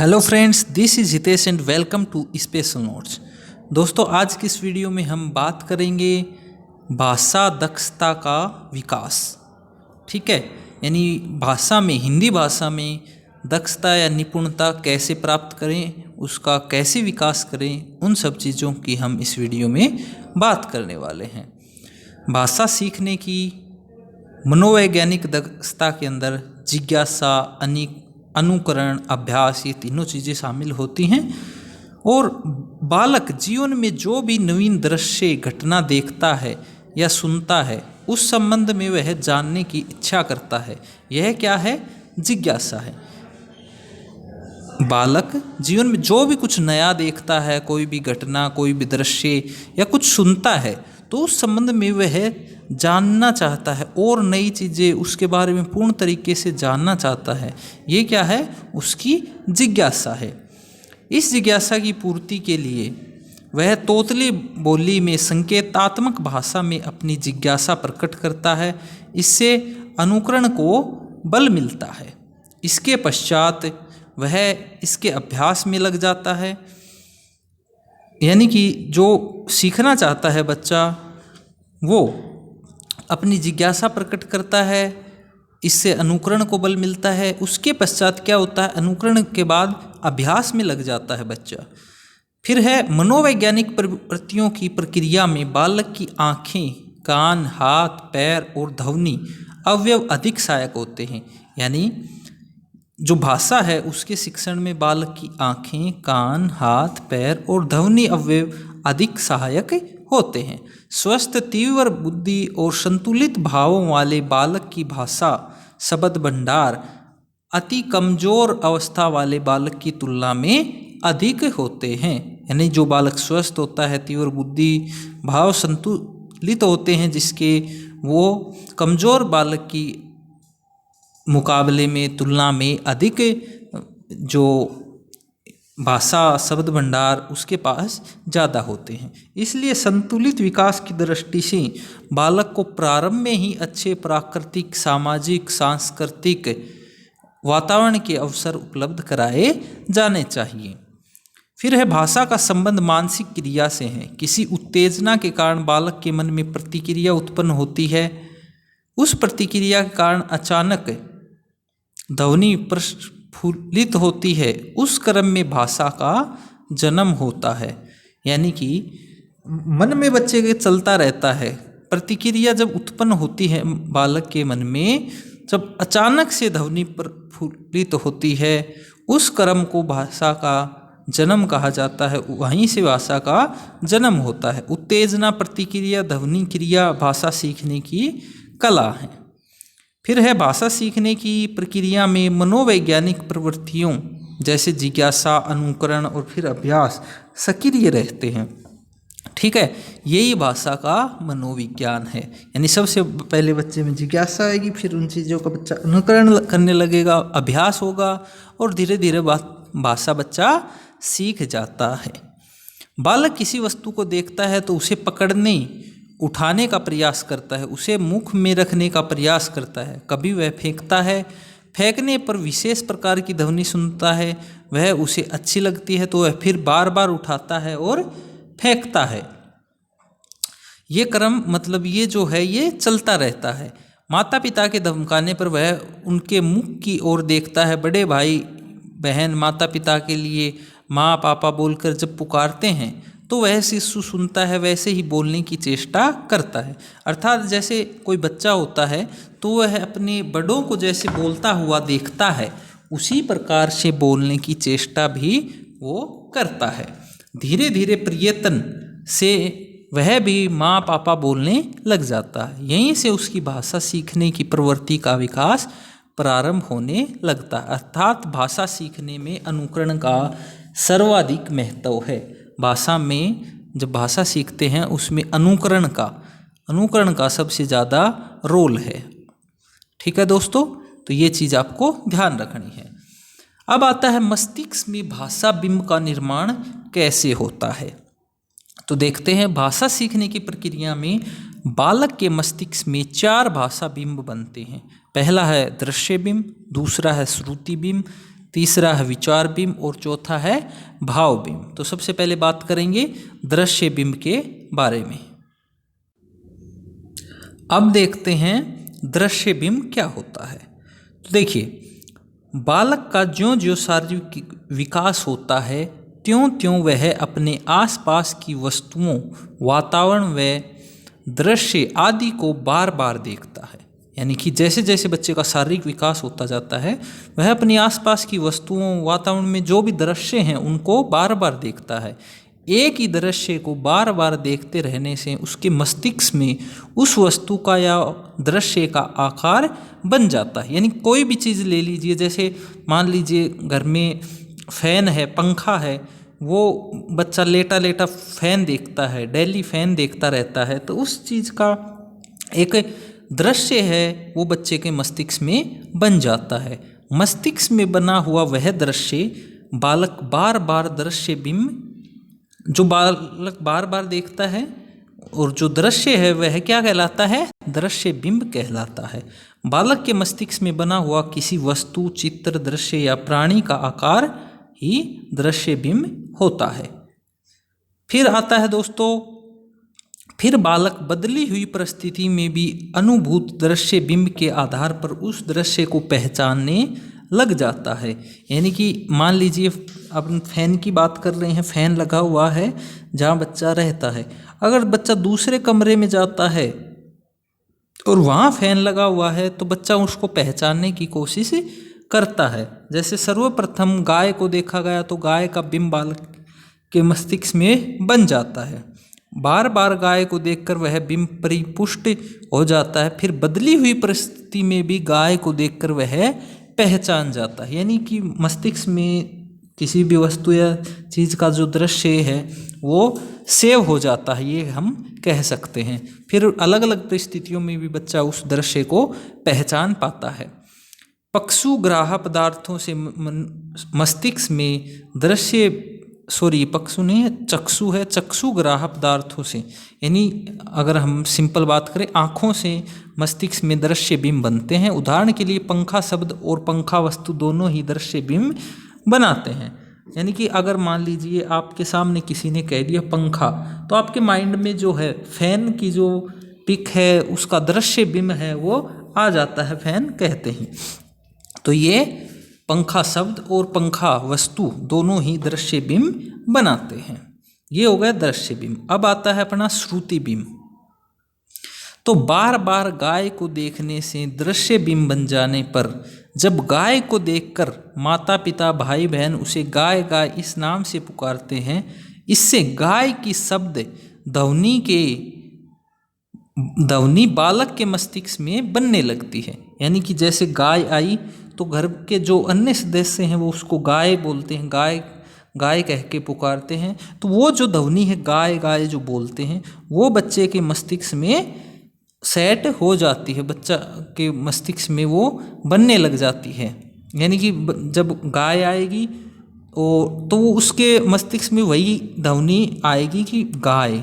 Hello friends, this is Hitesh and welcome to special notes. दोस्तों, आज की इस वीडियो में हम बात करेंगे भाषा दक्षता का विकास। ठीक है, यानी भाषा में, हिंदी भाषा में दक्षता या निपुणता कैसे प्राप्त करें, उसका कैसे विकास करें, उन सब चीज़ों की हम इस वीडियो में बात करने वाले हैं। भाषा सीखने की मनोवैज्ञानिक दक्षता के अंदर जिज्ञासा, अनुकरण, अभ्यास, ये तीनों चीज़ें शामिल होती हैं। और बालक जीवन में जो भी नवीन दृश्य घटना देखता है या सुनता है, उस संबंध में वह जानने की इच्छा करता है। यह क्या है? जिज्ञासा है। बालक जीवन में जो भी कुछ नया देखता है, कोई भी घटना, कोई भी दृश्य या कुछ सुनता है, तो उस संबंध में वह जानना चाहता है और नई चीज़ें उसके बारे में पूर्ण तरीके से जानना चाहता है। ये क्या है? उसकी जिज्ञासा है। इस जिज्ञासा की पूर्ति के लिए वह तोतली बोली में, संकेतात्मक भाषा में अपनी जिज्ञासा प्रकट करता है। इससे अनुकरण को बल मिलता है। इसके पश्चात वह इसके अभ्यास में लग जाता है। यानी कि जो सीखना चाहता है बच्चा, वो अपनी जिज्ञासा प्रकट करता है, इससे अनुकरण को बल मिलता है। उसके पश्चात क्या होता है? अनुकरण के बाद अभ्यास में लग जाता है बच्चा। फिर है मनोवैज्ञानिक प्रवृत्तियों की प्रक्रिया में बालक की आँखें, कान, हाथ, पैर और ध्वनि अवयव अधिक सहायक होते हैं। यानी जो भाषा है उसके शिक्षण में बालक की आँखें, कान, हाथ, पैर और ध्वनि अवयव अधिक सहायक होते हैं। स्वस्थ, तीव्र बुद्धि और संतुलित भावों वाले बालक की भाषा शब्द भंडार अति कमजोर अवस्था वाले बालक की तुलना में अधिक होते हैं। यानी जो बालक स्वस्थ होता है, तीव्र बुद्धि, भाव संतुलित होते हैं जिसके, वो कमजोर बालक की मुकाबले में, तुलना में अधिक जो भाषा शब्द भंडार उसके पास ज़्यादा होते हैं। इसलिए संतुलित विकास की दृष्टि से बालक को प्रारंभ में ही अच्छे प्राकृतिक, सामाजिक, सांस्कृतिक वातावरण के अवसर उपलब्ध कराए जाने चाहिए। फिर है भाषा का संबंध मानसिक क्रिया से है। किसी उत्तेजना के कारण बालक के मन में प्रतिक्रिया उत्पन्न होती है। उस प्रतिक्रिया के कारण अचानक ध्वनि प्रस्फुलित होती है। उस क्रम में भाषा का जन्म होता है। यानी कि मन में बच्चे के चलता रहता है, प्रतिक्रिया जब उत्पन्न होती है बालक के मन में, जब अचानक से ध्वनि प्रस्फुलित होती है, उस क्रम को भाषा का जन्म कहा जाता है। वहीं से भाषा का जन्म होता है। उत्तेजना, प्रतिक्रिया, ध्वनि क्रिया भाषा सीखने की कला है। फिर है भाषा सीखने की प्रक्रिया में मनोवैज्ञानिक प्रवृत्तियों जैसे जिज्ञासा, अनुकरण और फिर अभ्यास सक्रिय रहते हैं। ठीक है, यही भाषा का मनोविज्ञान है। यानी सबसे पहले बच्चे में जिज्ञासा आएगी, फिर उन चीज़ों का बच्चा अनुकरण करने लगेगा, अभ्यास होगा और धीरे धीरे भाषा बच्चा सीख जाता है। बालक किसी वस्तु को देखता है तो उसे पकड़ने, उठाने का प्रयास करता है, उसे मुख में रखने का प्रयास करता है। कभी वह फेंकता है, फेंकने पर विशेष प्रकार की ध्वनि सुनता है, वह उसे अच्छी लगती है तो वह फिर बार बार उठाता है और फेंकता है। ये क्रम, मतलब ये जो है, ये चलता रहता है। माता पिता के धमकाने पर वह उनके मुख की ओर देखता है। बड़े भाई बहन माता पिता के लिए माँ पापा बोलकर जब पुकारते हैं तो वह शिशु सुनता है, वैसे ही बोलने की चेष्टा करता है। अर्थात जैसे कोई बच्चा होता है तो वह अपने बड़ों को जैसे बोलता हुआ देखता है, उसी प्रकार से बोलने की चेष्टा भी वो करता है। धीरे धीरे प्रयत्न से वह भी माँ पापा बोलने लग जाता है। यहीं से उसकी भाषा सीखने की प्रवृत्ति का विकास प्रारंभ होने लगता है। अर्थात भाषा सीखने में अनुकरण का सर्वाधिक महत्व है। भाषा में जब भाषा सीखते हैं उसमें अनुकरण का सबसे ज़्यादा रोल है। ठीक है दोस्तों, तो ये चीज़ आपको ध्यान रखनी है। अब आता है मस्तिष्क में भाषा बिंब का निर्माण कैसे होता है। तो देखते हैं, भाषा सीखने की प्रक्रिया में बालक के मस्तिष्क में 4 भाषा बिंब बनते हैं। पहला है दृश्य बिंब, दूसरा है श्रुति बिंब, तीसरा है विचार बिंब और चौथा है भाव बिंब। तो सबसे पहले बात करेंगे दृश्य बिंब के बारे में। अब देखते हैं दृश्य बिंब क्या होता है। तो देखिए, बालक का ज्यों ज्यों शारीरिक विकास होता है त्यों त्यों वह अपने आसपास की वस्तुओं, वातावरण व दृश्य आदि को बार बार देखता है। यानी कि जैसे जैसे बच्चे का शारीरिक विकास होता जाता है वह अपने आसपास की वस्तुओं, वातावरण में जो भी दृश्य हैं उनको बार बार देखता है। एक ही दृश्य को बार बार देखते रहने से उसके मस्तिष्क में उस वस्तु का या दृश्य का आकार बन जाता है। यानी कोई भी चीज़ ले लीजिए, जैसे मान लीजिए घर में फैन है, पंखा है, वो बच्चा लेटा लेटा फैन देखता है, डेली फैन देखता रहता है, तो उस चीज़ का एक दृश्य है वो बच्चे के मस्तिष्क में बन जाता है। मस्तिष्क में बना हुआ वह दृश्य बालक बार बार दृश्य बिंब, जो बालक बार बार देखता है और जो दृश्य है वह क्या कहलाता है? दृश्य बिंब कहलाता है। बालक के मस्तिष्क में बना हुआ किसी वस्तु, चित्र, दृश्य या प्राणी का आकार ही दृश्य बिंब होता है। फिर आता है दोस्तों, फिर बालक बदली हुई परिस्थिति में भी अनुभूत दृश्य बिंब के आधार पर उस दृश्य को पहचानने लग जाता है। यानी कि मान लीजिए अपन फैन की बात कर रहे हैं, फैन लगा हुआ है जहाँ बच्चा रहता है। अगर बच्चा दूसरे कमरे में जाता है और वहाँ फैन लगा हुआ है तो बच्चा उसको पहचानने की कोशिश करता है। जैसे सर्वप्रथम गाय को देखा गया तो गाय का बिंब बालक के मस्तिष्क में बन जाता है। बार बार गाय को देखकर वह बिंब परिपुष्ट हो जाता है। फिर बदली हुई परिस्थिति में भी गाय को देखकर वह पहचान जाता है। यानी कि मस्तिष्क में किसी भी वस्तु या चीज़ का जो दृश्य है वो सेव हो जाता है, ये हम कह सकते हैं। फिर अलग अलग परिस्थितियों में भी बच्चा उस दृश्य को पहचान पाता है। पक्षु ग्राह्य पदार्थों से मस्तिष्क में दृश्य, पक्षु नहीं है, चक्षु है, चक्षु ग्राह्य पदार्थों से, यानी अगर हम सिंपल बात करें आँखों से मस्तिष्क में दृश्य बिंब बनते हैं। उदाहरण के लिए पंखा शब्द और पंखा वस्तु दोनों ही दृश्य बिंब बनाते हैं। यानी कि अगर मान लीजिए आपके सामने किसी ने कह दिया पंखा, तो आपके माइंड में जो है फैन की जो पिक है उसका दृश्य बिंब है वो आ जाता है फैन कहते ही। तो ये पंखा शब्द और पंखा वस्तु दोनों ही दृश्य बिंब बनाते हैं। ये हो गया दृश्य बिंब। अब आता है अपना श्रुति बिंब। तो बार बार गाय को देखने से दृश्य बिंब बन जाने पर जब गाय को देखकर माता पिता भाई बहन उसे गाय गाय इस नाम से पुकारते हैं, इससे गाय की शब्द ध्वनि बालक के मस्तिष्क में बनने लगती है। यानी कि जैसे गाय आई तो घर के जो अन्य सदस्य हैं वो उसको गाय बोलते हैं, गाय गाय कह के पुकारते हैं। तो वो जो ध्वनि है गाय गाय जो बोलते हैं वो बच्चे के मस्तिष्क में सेट हो जाती है, बच्चा के मस्तिष्क में वो बनने लग जाती है। यानी कि जब गाय आएगी तो उसके मस्तिष्क में वही ध्वनि आएगी कि गाय,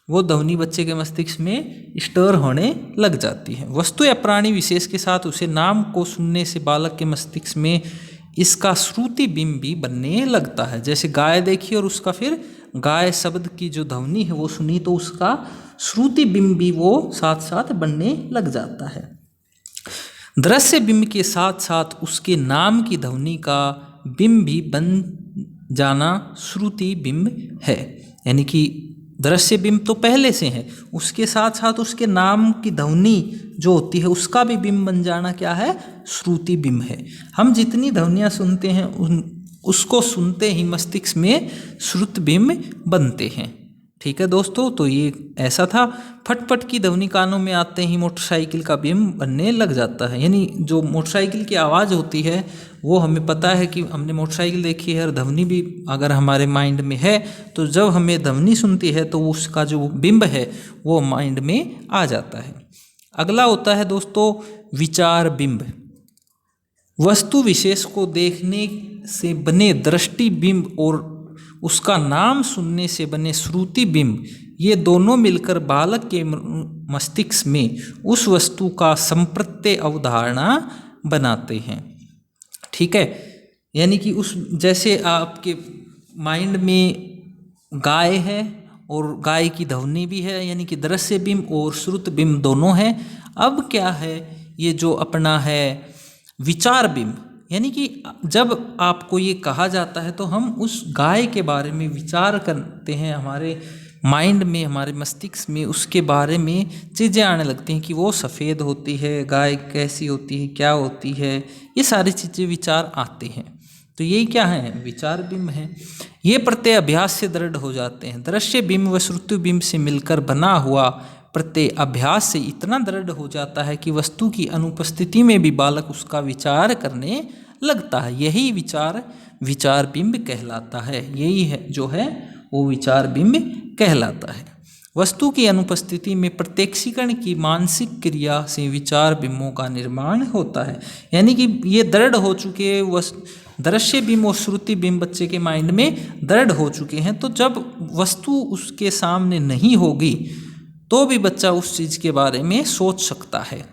वो ध्वनि बच्चे के मस्तिष्क में स्टर होने लग जाती है। वस्तु या प्राणी विशेष के साथ उसे नाम को सुनने से बालक के मस्तिष्क में इसका श्रुति बिंब भी बनने लगता है। जैसे गाय देखी और उसका फिर गाय शब्द की जो ध्वनि है वो सुनी तो उसका श्रुति बिंब भी वो साथ साथ बनने लग जाता है। दृश्य बिंब के साथ साथ उसके नाम की ध्वनि का बिंब भी बन जाना श्रुति बिंब है। यानी कि दृश्य बिंब तो पहले से है, उसके साथ साथ उसके नाम की ध्वनि जो होती है उसका भी बिंब बन जाना क्या है? श्रुति बिंब है। हम जितनी ध्वनियाँ सुनते हैं उसको सुनते ही मस्तिष्क में श्रुत बिंब बनते हैं। ठीक है दोस्तों, तो ये ऐसा था। फटफट की ध्वनि कानों में आते ही मोटरसाइकिल का बिंब बनने लग जाता है। यानी जो मोटरसाइकिल की आवाज़ होती है वो हमें पता है कि हमने मोटरसाइकिल देखी है और ध्वनि भी अगर हमारे माइंड में है तो जब हमें ध्वनि सुनती है तो उसका जो बिंब है वो माइंड में आ जाता है। अगला होता है दोस्तों विचार बिंब। वस्तु विशेष को देखने से बने दृष्टि बिंब और उसका नाम सुनने से बने श्रुति बिंब, ये दोनों मिलकर बालक के मस्तिष्क में उस वस्तु का संप्रत्य अवधारणा बनाते हैं। ठीक है, यानी कि उस जैसे आपके माइंड में गाय है और गाय की ध्वनि भी है, यानी कि दृश्य बिंब और श्रुत बिंब दोनों हैं। अब क्या है, ये जो अपना है विचार बिंब, यानी कि जब आपको ये कहा जाता है तो हम उस गाय के बारे में विचार करते हैं, हमारे माइंड में, हमारे मस्तिष्क में उसके बारे में चीज़ें आने लगती हैं कि वो सफ़ेद होती है, गाय कैसी होती है, क्या होती है, ये सारी चीज़ें विचार आते हैं। तो यही क्या है, विचार बिंब है। ये प्रत्यय अभ्यास से दृढ़ हो जाते हैं। दृश्य बिंब व श्रुति बिंब से मिलकर बना हुआ प्रत्यय अभ्यास से इतना दृढ़ हो जाता है कि वस्तु की अनुपस्थिति में भी बालक उसका विचार करने लगता है। यही विचार बिंब कहलाता है। यही है जो है वो विचार बिंब कहलाता है। वस्तु की अनुपस्थिति में प्रत्यक्षीकरण की मानसिक क्रिया से विचार बिंबों का निर्माण होता है। यानी कि ये दृढ़ हो चुके दृश्य बिंब और श्रुति बिंब बच्चे के माइंड में दृढ़ हो चुके हैं, तो जब वस्तु उसके सामने नहीं होगी तो भी बच्चा उस चीज़ के बारे में सोच सकता है।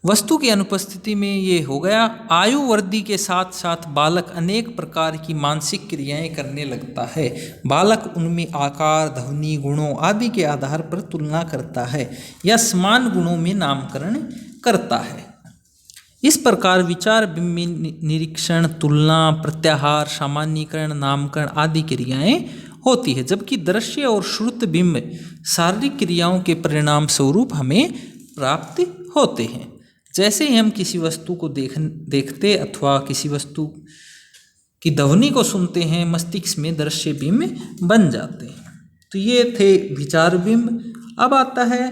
वस्तु की अनुपस्थिति में ये हो गया। आयु वृद्धि के साथ साथ बालक अनेक प्रकार की मानसिक क्रियाएं करने लगता है। बालक उनमें आकार, ध्वनि, गुणों आदि के आधार पर तुलना करता है या समान गुणों में नामकरण करता है। इस प्रकार विचार बिंब में निरीक्षण, तुलना, प्रत्याहार, सामान्यीकरण, नामकरण आदि क्रियाएं होती है, जबकि दृश्य और श्रुत बिंब शारीरिक क्रियाओं के परिणाम स्वरूप हमें प्राप्त होते हैं। जैसे ही हम किसी वस्तु को देखते अथवा किसी वस्तु की ध्वनि को सुनते हैं, मस्तिष्क में दृश्य बिंब बन जाते हैं। तो ये थे विचार बिंब। अब आता है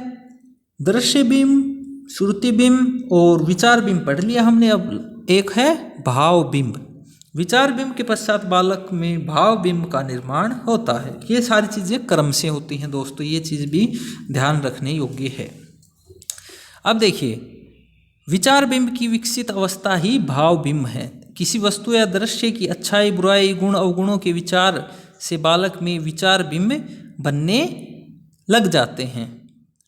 दृश्य बिंब, श्रुति बिंब और विचार बिंब पढ़ लिया हमने। अब एक है भाव बिंब। विचार बिंब के पश्चात बालक में भाव बिंब का निर्माण होता है। ये सारी चीज़ें क्रम से होती हैं दोस्तों, ये चीज़ भी ध्यान रखने योग्य है। अब देखिए, विचार बिंब की विकसित अवस्था ही भाव बिंब है। किसी वस्तु या दृश्य की अच्छाई, बुराई, गुण अवगुणों के विचार से बालक में विचार बिंब बनने लग जाते हैं।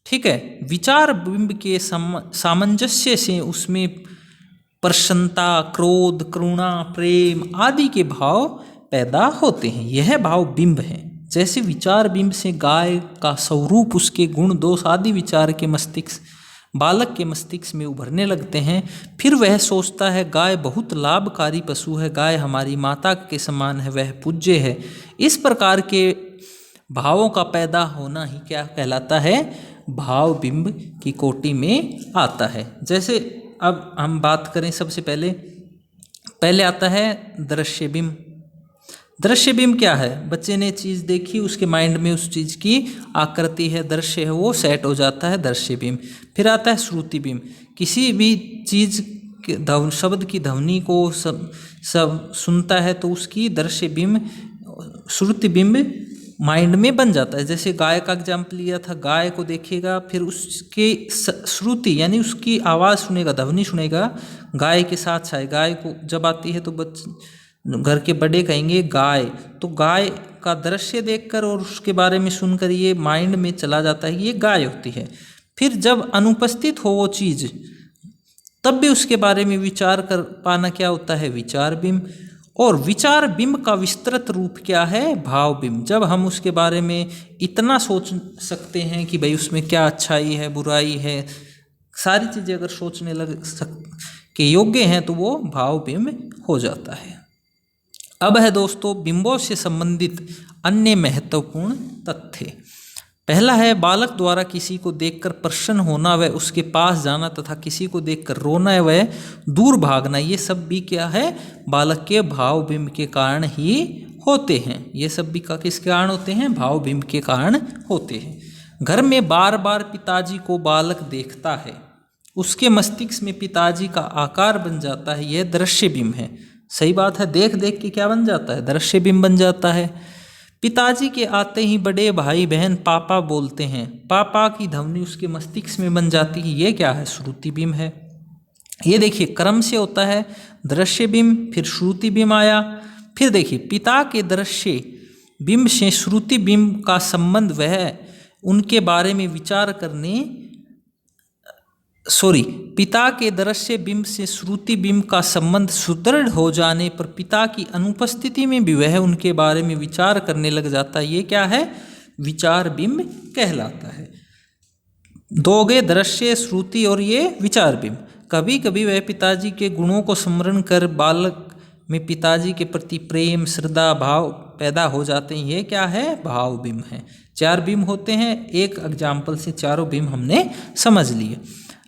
ठीक है, विचार बिंब के सामंजस्य से उसमें प्रसन्नता, क्रोध, करुणा, प्रेम आदि के भाव पैदा होते हैं। यह भाव बिंब है। जैसे विचार बिंब से गाय का स्वरूप, उसके गुण, दोष आदि विचार के बालक के मस्तिष्क में उभरने लगते हैं। फिर वह सोचता है गाय बहुत लाभकारी पशु है, गाय हमारी माता के समान है, वह पूज्य है। इस प्रकार के भावों का पैदा होना ही क्या कहलाता है, भाव बिंब की कोटि में आता है। जैसे अब हम बात करें, सबसे पहले आता है दृश्य बिंब। दृश्य बिंब क्या है, बच्चे ने चीज़ देखी, उसके माइंड में उस चीज़ की आकृति है, दृश्य है, वो सेट हो जाता है, दृश्य बिंब। फिर आता है श्रुति बिंब। किसी भी चीज़ के शब्द की ध्वनि को सब सुनता है तो उसकी दृश्य बिंब, श्रुति बिंब माइंड में बन जाता है। जैसे गाय का एग्जाम्पल लिया था, गाय को देखेगा, फिर उसके श्रुति यानी उसकी आवाज़ सुनेगा, ध्वनि सुनेगा, गाय के साथ साथ गाय को जब आती है तो घर के बड़े कहेंगे गाय, तो गाय का दृश्य देखकर और उसके बारे में सुनकर ये माइंड में चला जाता है, ये गाय होती है। फिर जब अनुपस्थित हो वो चीज़, तब भी उसके बारे में विचार कर पाना क्या होता है, विचार बिंब। और विचार बिंब का विस्तृत रूप क्या है, भाव बिंब। जब हम उसके बारे में इतना सोच सकते हैं कि भाई उसमें क्या अच्छाई है, बुराई है, सारी चीज़ें अगर सोचने लग के योग्य हैं तो वो भाव बिंब हो जाता है। अब है दोस्तों बिंबों से संबंधित अन्य महत्वपूर्ण तथ्य। पहला है बालक द्वारा किसी को देखकर प्रसन्न होना व उसके पास जाना तथा किसी को देखकर रोना व दूर भागना, ये सब भी क्या है, बालक के भाव बिंब के कारण ही होते हैं। ये सब भी किसके कारण होते हैं, भाव बिंब के कारण होते हैं। घर में बार बार पिताजी को बालक देखता है, उसके मस्तिष्क में पिताजी का आकार बन जाता है, यह दृश्य बिंब है। सही बात है, देख देख के क्या बन जाता है, दृश्य बिंब बन जाता है। पिताजी के आते ही बड़े भाई बहन पापा बोलते हैं, पापा की ध्वनि उसके मस्तिष्क में बन जाती है, ये क्या है, श्रुति बिंब है। ये देखिए क्रम से होता है, दृश्य बिंब, फिर श्रुति बिंब आया। फिर देखिए पिता के दृश्य बिंब से श्रुति बिंब का संबंध वह उनके बारे में विचार करने सॉरी, पिता के दृश्य बिंब से श्रुति बिंब का संबंध सुदृढ़ हो जाने पर पिता की अनुपस्थिति में भी वह उनके बारे में विचार करने लग जाता है। ये क्या है? विचार बिंब कहलाता है। दोगे दृश्य, श्रुति और ये विचार बिंब। कभी कभी वह पिताजी के गुणों को स्मरण कर बालक में पिताजी के प्रति प्रेम, श्रद्धा, भाव पैदा हो जाते हैं। ये क्या है? भाव बिंब है। 4 बिंब होते हैं, एक एग्जाम्पल से चारों बिंब हमने समझ लिए।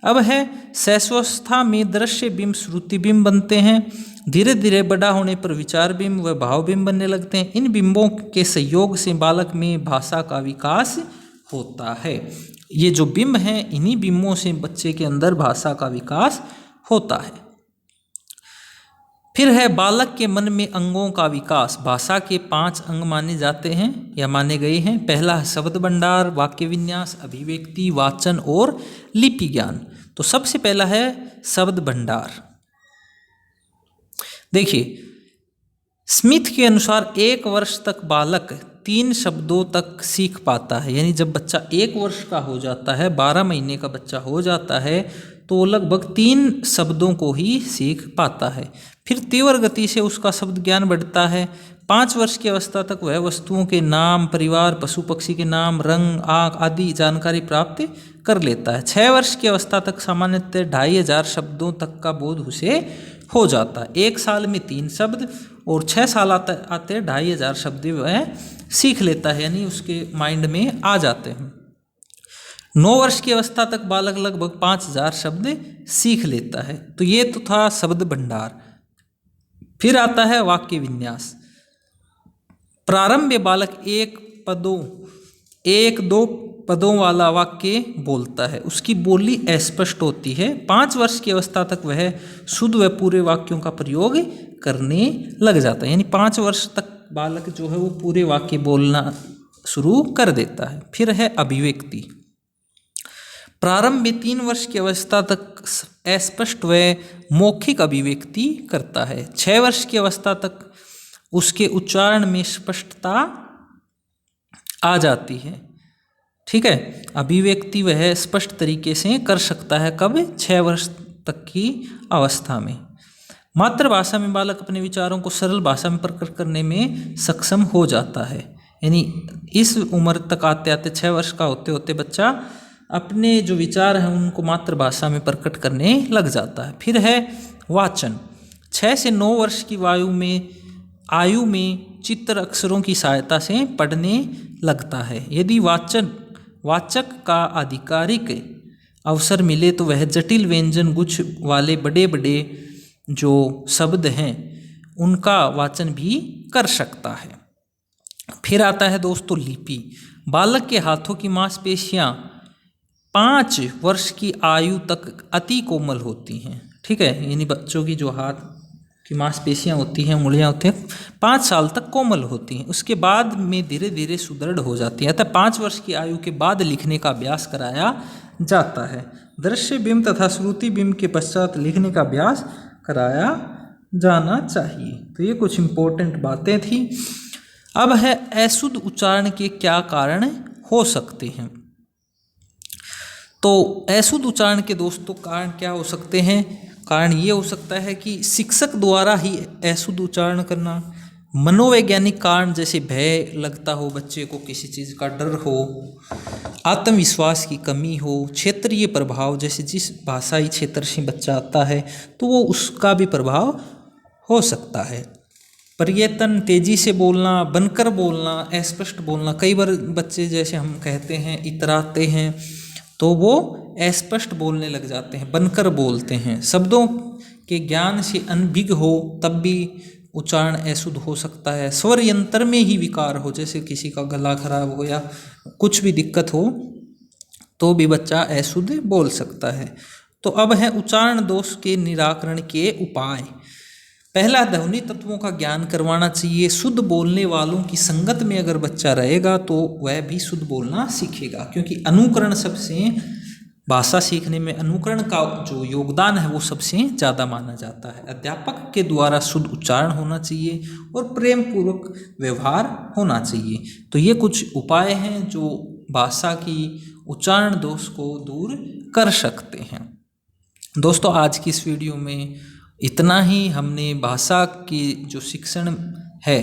अब है शैशवावस्था में दृश्य बिंब श्रुति बिंब बनते हैं। धीरे धीरे बड़ा होने पर विचार बिंब व भाव बिंब बनने लगते हैं। इन बिंबों के सहयोग से बालक में भाषा का विकास होता है। ये जो बिंब हैं, इन्हीं बिंबों से बच्चे के अंदर भाषा का विकास होता है। फिर है बालक के मन में अंगों का विकास। भाषा के 5 अंग माने जाते हैं या माने गए हैं। पहला है शब्द भंडार, वाक्य विन्यास, अभिव्यक्ति, वाचन और लिपि ज्ञान। तो सबसे पहला है शब्द भंडार। देखिए, स्मिथ के अनुसार 1 वर्ष तक बालक 3 शब्दों तक सीख पाता है। यानी जब बच्चा 1 वर्ष का हो जाता है, 12 महीने का बच्चा हो जाता है, तो लगभग 3 शब्दों को ही सीख पाता है। फिर तीव्र गति से उसका शब्द ज्ञान बढ़ता है। 5 वर्ष की अवस्था तक वह वस्तुओं के नाम, परिवार, पशु पक्षी के नाम, रंग, आँख आदि जानकारी प्राप्त कर लेता है। 6 वर्ष की अवस्था तक सामान्यतः 2500 शब्दों तक का बोध उसे हो जाता है। 1 साल में 3 शब्द और 6 साल आते 2500 शब्द वह सीख लेता है, यानी उसके माइंड में आ जाते हैं। 9 वर्ष की अवस्था तक बालक लगभग 5000 शब्द सीख लेता है। तो ये तो था शब्द भंडार। फिर आता है वाक्य विन्यास। प्रारंभ में बालक 1-2 पदों वाला वाक्य बोलता है। उसकी बोली अस्पष्ट होती है। 5 वर्ष की अवस्था तक वह शुद्ध व पूरे वाक्यों का प्रयोग करने लग जाता है। यानी 5 वर्ष तक बालक जो है वो पूरे वाक्य बोलना शुरू कर देता है। फिर है अभिव्यक्ति। प्रारंभ में 3 वर्ष की अवस्था तक अस्पष्ट व मौखिक अभिव्यक्ति करता है। 6 वर्ष की अवस्था तक उसके उच्चारण में स्पष्टता आ जाती है। ठीक है, अभिव्यक्ति वह स्पष्ट तरीके से कर सकता है। कब? 6 वर्ष तक की अवस्था में। मातृभाषा में बालक अपने विचारों को सरल भाषा में प्रकट करने में सक्षम हो जाता है। यानी इस उम्र तक आते आते 6 वर्ष का होते होते बच्चा अपने जो विचार हैं उनको मातृभाषा में प्रकट करने लग जाता है। फिर है वाचन। 6 से 9 वर्ष की आयु में चित्र अक्षरों की सहायता से पढ़ने लगता है। यदि वाचक का आधिकारिक अवसर मिले तो वह जटिल व्यंजन गुच्छ वाले बड़े बड़े जो शब्द हैं उनका वाचन भी कर सकता है। फिर आता है दोस्तों लिपि। बालक के हाथों की मांसपेशियां 5 वर्ष की आयु तक अति कोमल होती हैं। ठीक है, यानी बच्चों की जो हाथ की मांसपेशियां होती हैं, उंगलियां होती हैं, 5 साल तक कोमल होती हैं। उसके बाद में धीरे धीरे सुदृढ़ हो जाती है। अतः 5 वर्ष की आयु के बाद लिखने का अभ्यास कराया जाता है। दृश्य बिंब तथा श्रुति बिंब के पश्चात लिखने का अभ्यास कराया जाना चाहिए। तो ये कुछ इंपॉर्टेंट बातें थी। अब है अशुद्ध उच्चारण के क्या कारण हो सकते हैं। तो अशुद्ध उच्चारण के दोस्तों कारण क्या हो सकते हैं? कारण ये हो सकता है कि शिक्षक द्वारा ही अशुद्ध उच्चारण करना, मनोवैज्ञानिक कारण जैसे भय लगता हो बच्चे को, किसी चीज़ का डर हो, आत्मविश्वास की कमी हो, क्षेत्रीय प्रभाव जैसे जिस भाषाई क्षेत्र से बच्चा आता है तो वो उसका भी प्रभाव हो सकता है। प्रयत्न, तेजी से बोलना, बनकर बोलना, अस्पष्ट बोलना। कई बार बच्चे जैसे हम कहते हैं इतराते हैं तो वो अस्पष्ट बोलने लग जाते हैं, बनकर बोलते हैं। शब्दों के ज्ञान से अनभिज्ञ हो तब भी उच्चारण अशुद्ध हो सकता है। स्वर यंत्र में ही विकार हो, जैसे किसी का गला खराब हो या कुछ भी दिक्कत हो तो भी बच्चा अशुद्ध बोल सकता है। तो अब है उच्चारण दोष के निराकरण के उपाय। पहला, ध्वनि तत्वों का ज्ञान करवाना चाहिए। शुद्ध बोलने वालों की संगत में अगर बच्चा रहेगा तो वह भी शुद्ध बोलना सीखेगा, क्योंकि अनुकरण सबसे, भाषा सीखने में अनुकरण का जो योगदान है वो सबसे ज़्यादा माना जाता है। अध्यापक के द्वारा शुद्ध उच्चारण होना चाहिए और प्रेम पूर्वक व्यवहार होना चाहिए। तो ये कुछ उपाय हैं जो भाषा की उच्चारण दोष को दूर कर सकते हैं। दोस्तों आज की इस वीडियो में इतना ही। हमने भाषा की जो शिक्षण है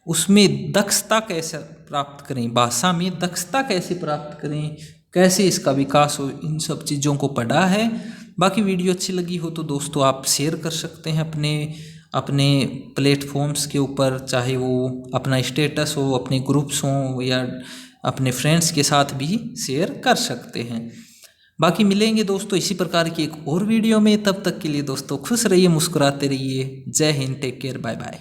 उसमें दक्षता कैसे प्राप्त करें, भाषा में दक्षता कैसे प्राप्त करें, कैसे इसका विकास हो, इन सब चीज़ों को पढ़ा है। बाकी वीडियो अच्छी लगी हो तो दोस्तों आप शेयर कर सकते हैं अपने अपने प्लेटफॉर्म्स के ऊपर, चाहे वो अपना स्टेटस हो, अपने ग्रुप्स हों, या अपने फ्रेंड्स के साथ भी शेयर कर सकते हैं। बाकी मिलेंगे दोस्तों इसी प्रकार की एक और वीडियो में। तब तक के लिए दोस्तों खुश रहिए, मुस्कुराते रहिए। जय हिंद, टेक केयर, बाय बाय।